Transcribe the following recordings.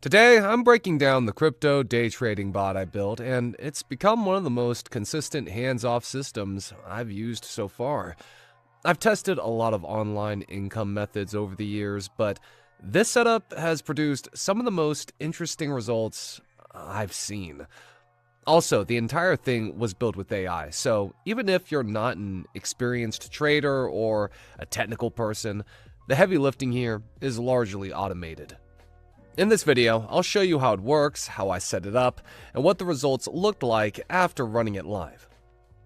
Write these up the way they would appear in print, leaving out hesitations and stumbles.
Today, I'm breaking down the crypto day trading bot I built, and it's become one of the most consistent hands-off systems I've used so far. I've tested a lot of online income methods over the years, but this setup has produced some of the most interesting results I've seen. Also, the entire thing was built with AI, so even if you're not an experienced trader or a technical person, the heavy lifting here is largely automated. In this video, I'll show you how it works, how I set it up, and what the results looked like after running it live.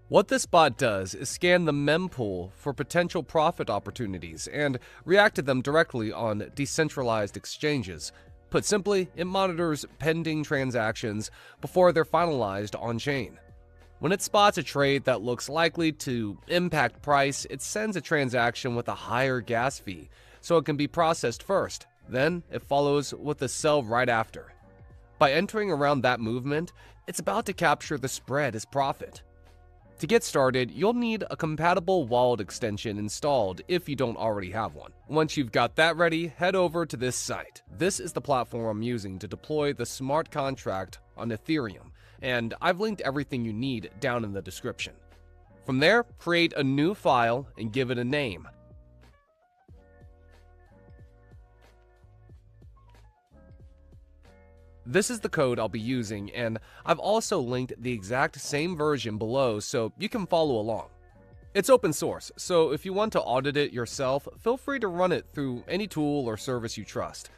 What this bot does is scan the mempool for potential profit opportunities and react to them directly on decentralized exchanges. Put simply, it monitors pending transactions before they're finalized on-chain. When it spots a trade that looks likely to impact price, it sends a transaction with a higher gas fee, so it can be processed first. Then, it follows with a sell right after. By entering around that movement, it's about to capture the spread as profit. To get started, you'll need a compatible wallet extension installed if you don't already have one. Once you've got that ready, head over to this site. This is the platform I'm using to deploy the smart contract on Ethereum, and I've linked everything you need down in the description. From there, create a new file and give it a name. This is the code I'll be using, and I've also linked the exact same version below so you can follow along. It's open source, so if you want to audit it yourself, feel free to run it through any tool or service you trust.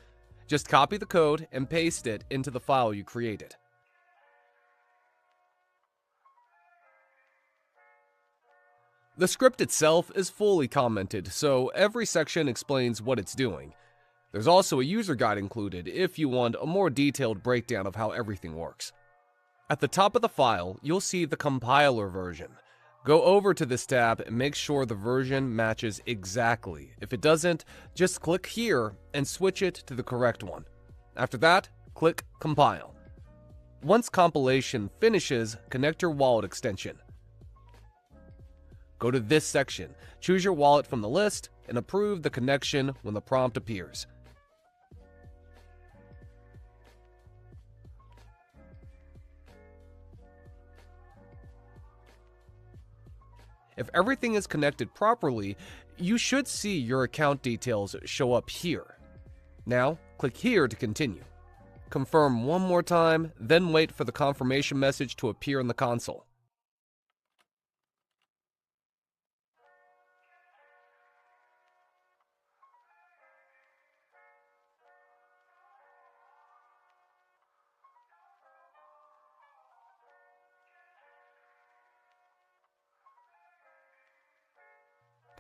Just copy the code and paste it into the file you created. The script itself is fully commented, so every section explains what it's doing. There's also a user guide included if you want a more detailed breakdown of how everything works. At the top of the file, you'll see the compiler version. Go over to this tab and make sure the version matches exactly. If it doesn't, just click here and switch it to the correct one. After that, click Compile. Once compilation finishes, connect your wallet extension. Go to this section, choose your wallet from the list, and approve the connection when the prompt appears. If everything is connected properly, you should see your account details show up here. Now, click here to continue. Confirm one more time, then wait for the confirmation message to appear in the console.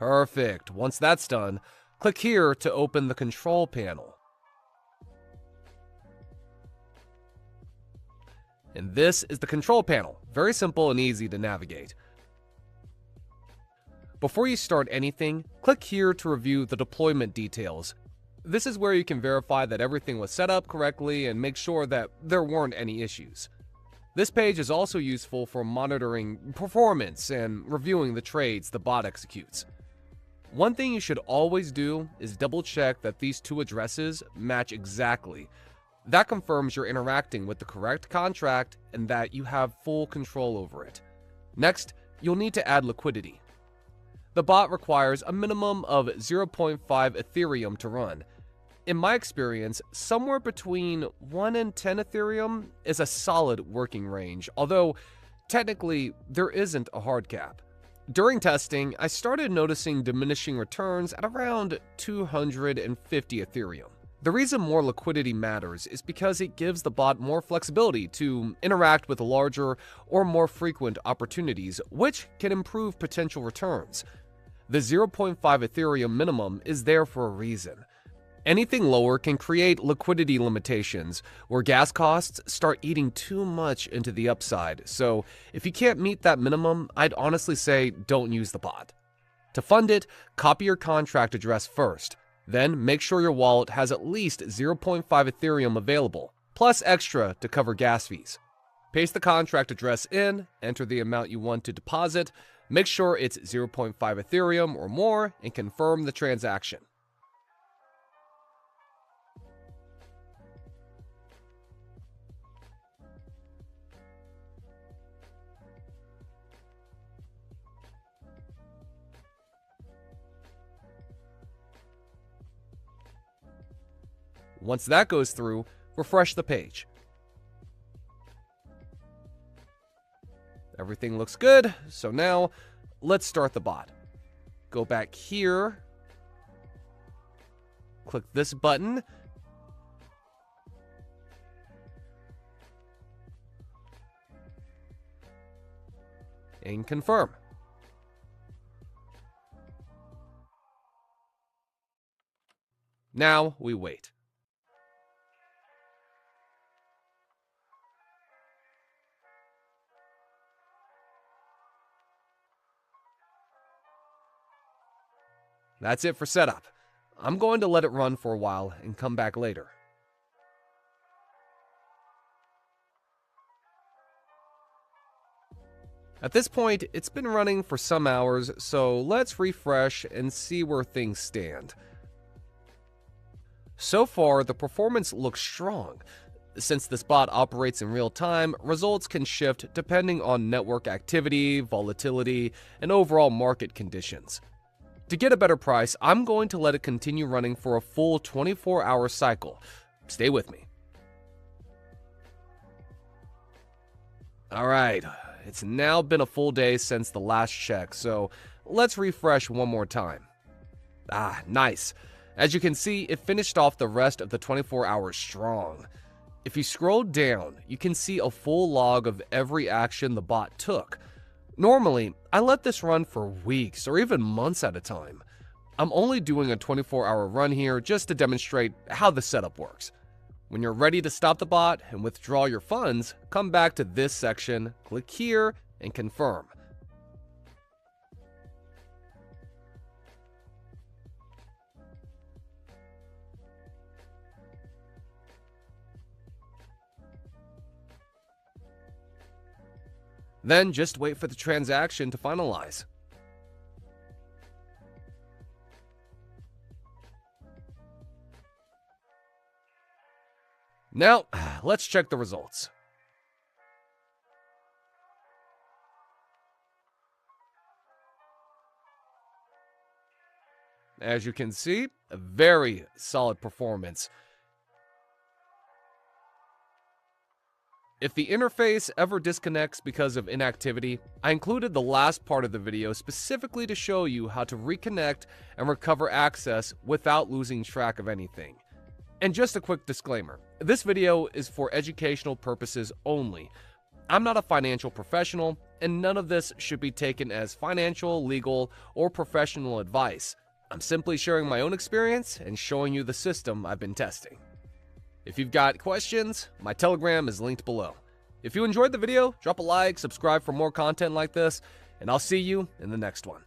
Perfect. Once that's done, click here to open the control panel. And this is the control panel. Very simple and easy to navigate. Before you start anything, click here to review the deployment details. This is where you can verify that everything was set up correctly and make sure that there weren't any issues. This page is also useful for monitoring performance and reviewing the trades the bot executes. One thing you should always do is double check that these two addresses match exactly. That confirms you're interacting with the correct contract and that you have full control over it. Next, you'll need to add liquidity. The bot requires a minimum of 0.5 Ethereum to run. In my experience, somewhere between 1 and 10 Ethereum is a solid working range, although technically there isn't a hard cap. During testing, I started noticing diminishing returns at around 250 Ethereum. The reason more liquidity matters is because it gives the bot more flexibility to interact with larger or more frequent opportunities, which can improve potential returns. The 0.5 Ethereum minimum is there for a reason. Anything lower can create liquidity limitations, where gas costs start eating too much into the upside, so if you can't meet that minimum, I'd honestly say don't use the bot. To fund it, copy your contract address first, then make sure your wallet has at least 0.5 Ethereum available, plus extra to cover gas fees. Paste the contract address in, enter the amount you want to deposit, make sure it's 0.5 Ethereum or more, and confirm the transaction. Once that goes through, refresh the page. Everything looks good, so now let's start the bot. Go back here, click this button, and confirm. Now we wait. That's it for setup. I'm going to let it run for a while and come back later. At this point, it's been running for some hours, so let's refresh and see where things stand. So far, the performance looks strong. Since this bot operates in real time, results can shift depending on network activity, volatility, and overall market conditions. To get a better price, I'm going to let it continue running for a full 24-hour cycle. Stay with me. Alright, it's now been a full day since the last check, so let's refresh one more time. Nice. As you can see, it finished off the rest of the 24 hours strong. If you scroll down, you can see a full log of every action the bot took. Normally, I let this run for weeks or even months at a time. I'm only doing a 24-hour run here just to demonstrate how the setup works. When you're ready to stop the bot and withdraw your funds, come back to this section, click here, and confirm. Then just wait for the transaction to finalize. Now, let's check the results. As you can see, a very solid performance. If the interface ever disconnects because of inactivity, I included the last part of the video specifically to show you how to reconnect and recover access without losing track of anything. And just a quick disclaimer, this video is for educational purposes only. I'm not a financial professional, and none of this should be taken as financial, legal, or professional advice. I'm simply sharing my own experience and showing you the system I've been testing. If you've got questions, my Telegram is linked below. If you enjoyed the video, drop a like, subscribe for more content like this, and I'll see you in the next one.